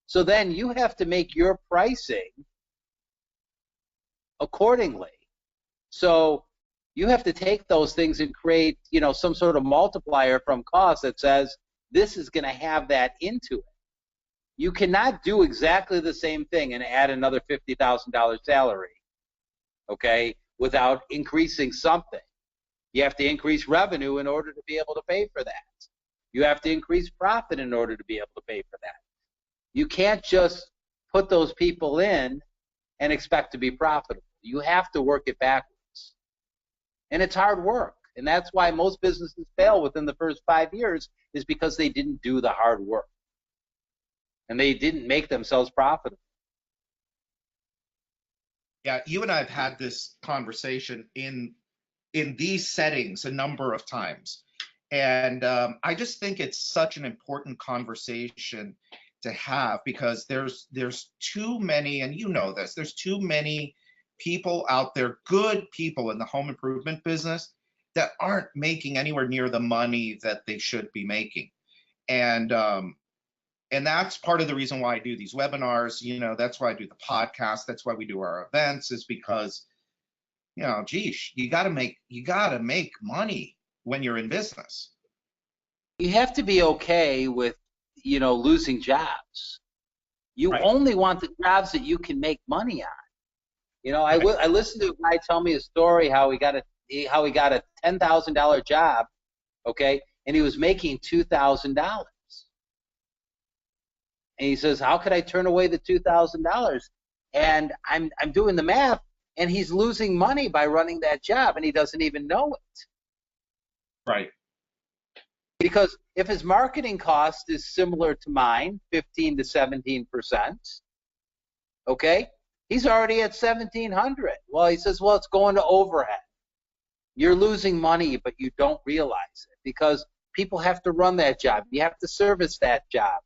So then you have to make your pricing accordingly. So you have to take those things and create, some sort of multiplier from cost that says this is going to have that into it. You cannot do exactly the same thing and add another $50,000 salary, okay, without increasing something. You have to increase revenue in order to be able to pay for that. You have to increase profit in order to be able to pay for that. You can't just put those people in and expect to be profitable. You have to work it backwards. And it's hard work. And that's why most businesses fail within the first 5 years, is because they didn't do the hard work. And they didn't make themselves profitable. Yeah, you and I have had this conversation in these settings a number of times. And I just think it's such an important conversation to have, because there's too many, and you know this, there's too many people out there, good people in the home improvement business, that aren't making anywhere near the money that they should be making. And that's part of the reason why I do these webinars. That's why I do the podcast. That's why we do our events, is because, geez, you got to make money when you're in business. You have to be okay with, losing jobs. You Right. only want the jobs that you can make money on. I listened to a guy tell me a story how he got a $10,000 job, okay, and he was making $2,000. And he says, how could I turn away the $2,000? And I'm doing the math, and he's losing money by running that job, and he doesn't even know it. Right. Because if his marketing cost is similar to mine, 15 to 17%, okay, he's already at 1,700. Well, he says, well, it's going to overhead. You're losing money, but you don't realize it, because people have to run that job. You have to service that job.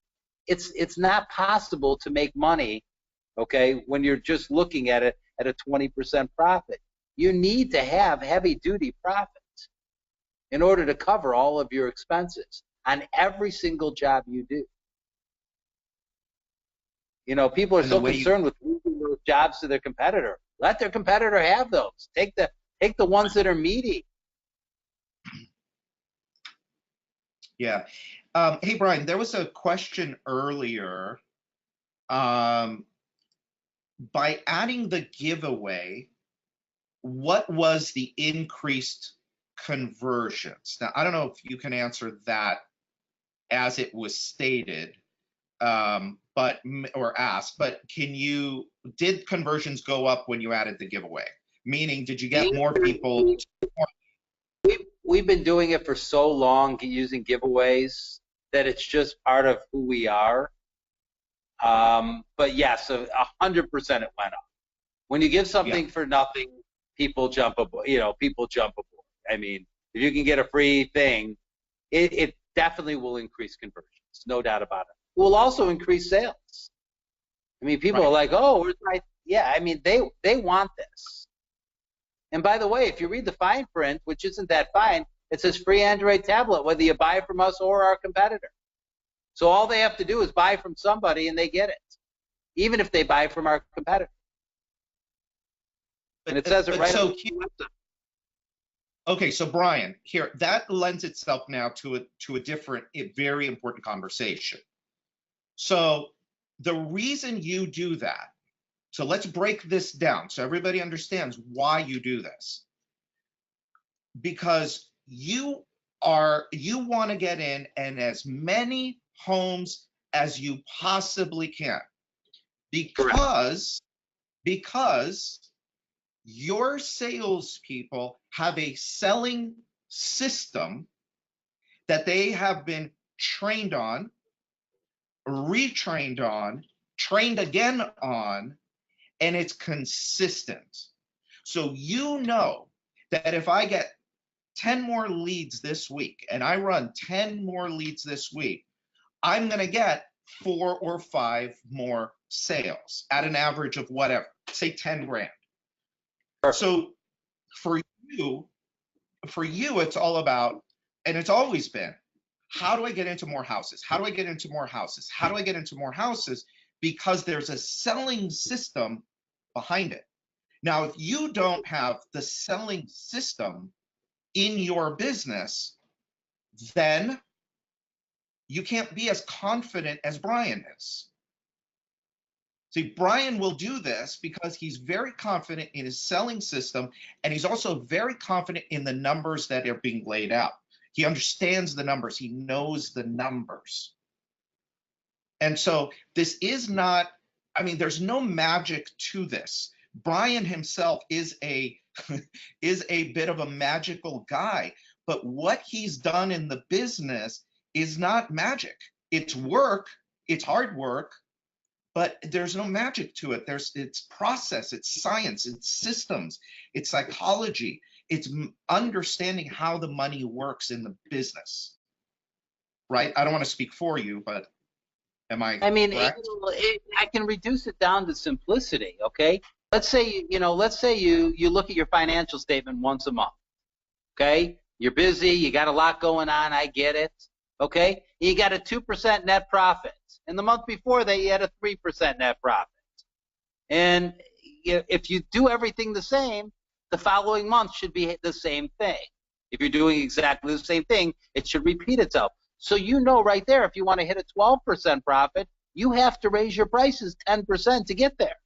It's not possible to make money, okay, when you're just looking at it at a 20% profit. You need to have heavy-duty profits in order to cover all of your expenses on every single job you do. People are so concerned with losing those jobs to their competitor. Let their competitor have those. Take the ones that are meaty. Yeah. Hey, Brian, there was a question earlier. By adding the giveaway, what was the increased conversions? Now, I don't know if you can answer that as it was stated, or asked, but did conversions go up when you added the giveaway? Meaning, did you get more people? We've been doing it for so long, using giveaways, that it's just part of who we are. But yes, 100% it went up. When you give something for nothing, people jump aboard. People jump aboard. I mean, if you can get a free thing, it definitely will increase conversions, no doubt about it. It will also increase sales. I mean, people are like, oh, where's my? Yeah, I mean, they want this. And by the way, if you read the fine print, which isn't that fine, it says free Android tablet, whether you buy from us or our competitor. So all they have to do is buy from somebody and they get it, even if they buy from our competitor. And it says it right on the website. Okay, so Brian, here, that lends itself now to a different, very important conversation. So the reason you do that, so let's break this down so everybody understands why you do this. Because you want to get in, and as many homes as you possibly can, Correct. because your salespeople have a selling system that they have been trained on, retrained on, trained again on, and it's consistent. So you know that if I get 10 more leads this week and I run 10 more leads this week, I'm going to get 4 or 5 more sales at an average of whatever, say 10 grand. Perfect. So for you, it's all about, and it's always been, how do I get into more houses? How do I get into more houses? How do I get into more houses? Because there's a selling system behind it. Now, if you don't have the selling system in your business, then you can't be as confident as Brian is. See, Brian will do this because he's very confident in his selling system, and he's also very confident in the numbers that are being laid out. He understands the numbers. He knows the numbers. And so this is not, I mean, there's no magic to this. Brian himself is a is a bit of a magical guy, but what he's done in the business is not magic. It's work, it's hard work, but there's no magic to it. It's process, it's science, it's systems, it's psychology, it's understanding how the money works in the business, right? I don't want to speak for you, but am I correct? I can reduce it down to simplicity, okay? Let's say, let's say you look at your financial statement once a month, okay? You're busy, you got a lot going on, I get it, okay? You got a 2% net profit. And the month before that, you had a 3% net profit. And if you do everything the same, the following month should be the same thing. If you're doing exactly the same thing, it should repeat itself. So you know right there, if you want to hit a 12% profit, you have to raise your prices 10% to get there.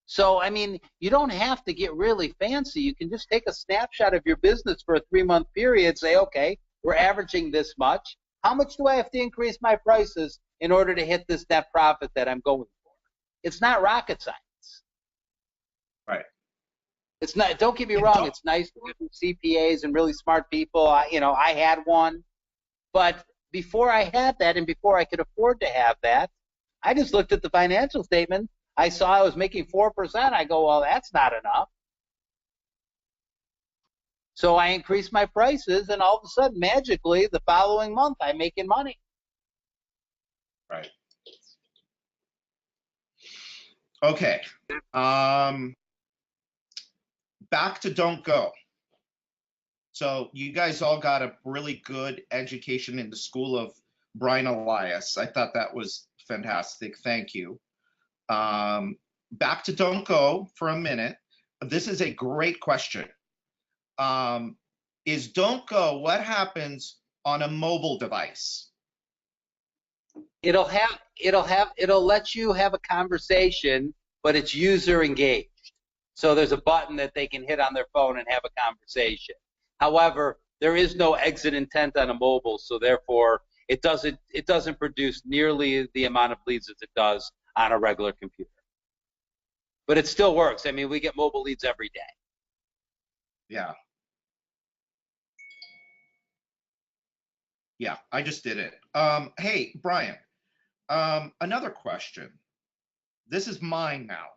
So, I mean, you don't have to get really fancy. You can just take a snapshot of your business for a 3-month period, say, okay, we're averaging this much. How much do I have to increase my prices in order to hit this net profit that I'm going for? It's not rocket science. Right. It's not. Don't get me wrong. It's nice to have CPAs and really smart people. I had one, but before I had that, and before I could afford to have that, I just looked at the financial statement. I saw I was making 4%. I go, well, that's not enough. So I increased my prices, and all of a sudden, magically, the following month, I'm making money. Right. Okay. Back to Don't Go. So you guys all got a really good education in the school of Brian Elias. I thought that was fantastic. Thank you. Back to Don't Go for a minute. This is a great question. Is Don't Go, what happens on a mobile device? It'll let you have a conversation, but it's user engaged. So there's a button that they can hit on their phone and have a conversation. However, there is no exit intent on a mobile, so therefore it doesn't produce nearly the amount of leads as it does on a regular computer. But it still works. I mean, we get mobile leads every day. Yeah. Yeah, I just did it. Hey, Brian, another question. This is mine now.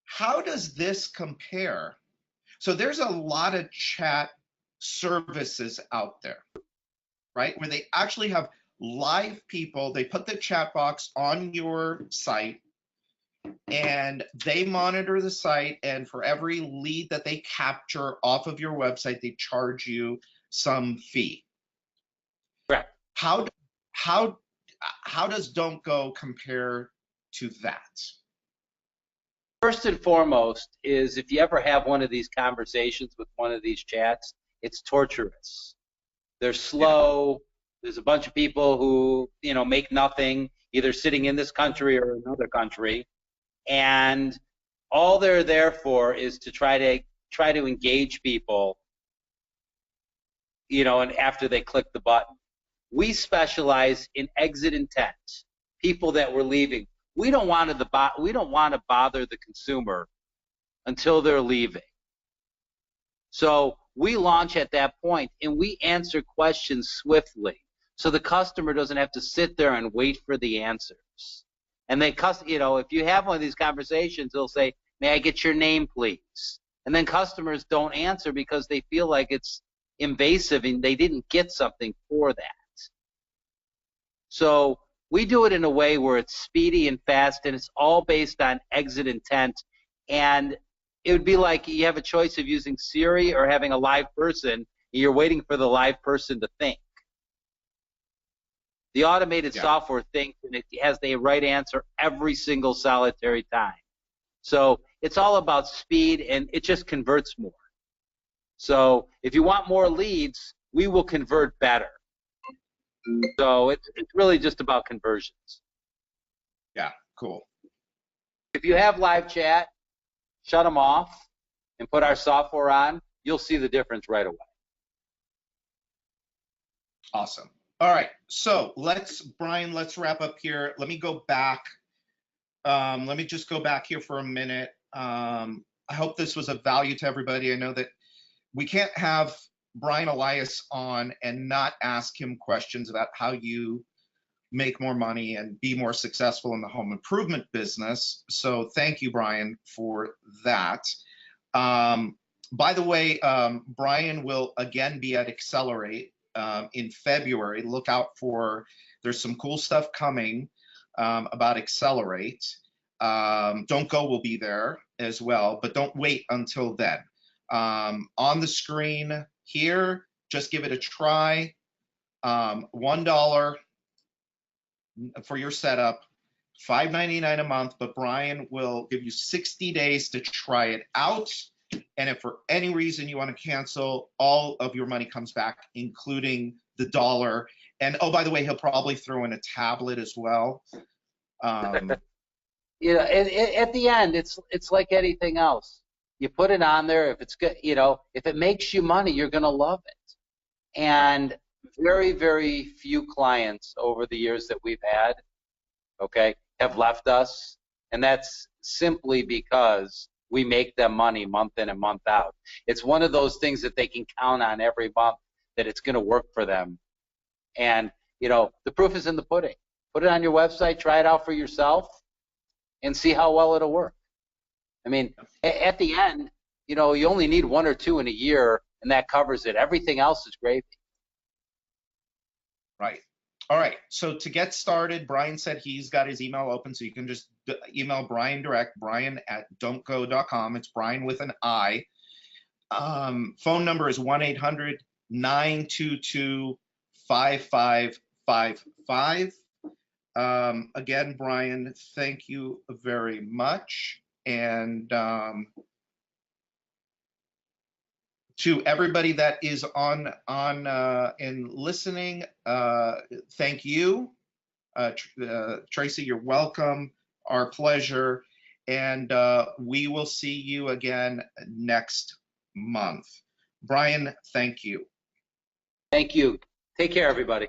How does this compare? So there's a lot of chat services out there, right? Where they actually have live people. They put the chat box on your site and they monitor the site, and for every lead that they capture off of your website, they charge you some fee. Correct. How does Don't Go compare to that? First and foremost is, if you ever have one of these conversations with one of these chats, it's torturous. They're slow. Yeah. There's a bunch of people who, make nothing, either sitting in this country or another country, and all they're there for is to try to engage people and after they click the button. We specialize in exit intent, people that were leaving. We don't want to bother the consumer until they're leaving. So we launch at that point, and we answer questions swiftly, so the customer doesn't have to sit there and wait for the answers. And they, if you have one of these conversations, they'll say, "May I get your name, please?" And then customers don't answer because they feel like it's invasive and they didn't get something for that. So we do it in a way where it's speedy and fast, and it's all based on exit intent. And it would be like you have a choice of using Siri or having a live person, and you're waiting for the live person to think. The automated software thinks, and it has the right answer every single solitary time. So it's all about speed, and it just converts more. So if you want more leads, we will convert better. So it's really just about conversions. Yeah, cool. If you have live chat, shut them off and put our software on, you'll see the difference right away. Awesome. All right, so Brian, let's wrap up here. Let me go back. Let me just go back here for a minute. I hope this was of value to everybody. I know that we can't have Brian Elias on and not ask him questions about how you make more money and be more successful in the home improvement business. So thank you, Brian, for that. By the way, Brian will again be at Accelerate in February. Look out there's some cool stuff coming about Accelerate. Don't Go will be there as well, but don't wait until then. On the screen here, just give it a try. $1 for your setup, $5.99 a month, but Brian will give you 60 days to try it out. And if for any reason you want to cancel, all of your money comes back, including the $1. And oh, by the way, he'll probably throw in a tablet as well. At the end, it's like anything else. You put it on there. If it's good, if it makes you money, you're going to love it. And very, very few clients over the years that we've had, have left us. And that's simply because we make them money month in and month out. It's one of those things that they can count on every month that it's going to work for them. And, the proof is in the pudding. Put it on your website, try it out for yourself, and see how well it'll work. I mean, at the end, you only need 1 or 2 in a year, and that covers it. Everything else is gravy. Right. All right. So to get started, Brian said he's got his email open, so you can just email Brian direct, brian@don'tgo.com. It's Brian with an I. Phone number is 1-800-922-5555. Again, Brian, thank you very much. And to everybody that is on and listening, thank you. Tracy, you're welcome. Our pleasure. And we will see you again next month. Brian, thank you. Thank you. Take care, everybody.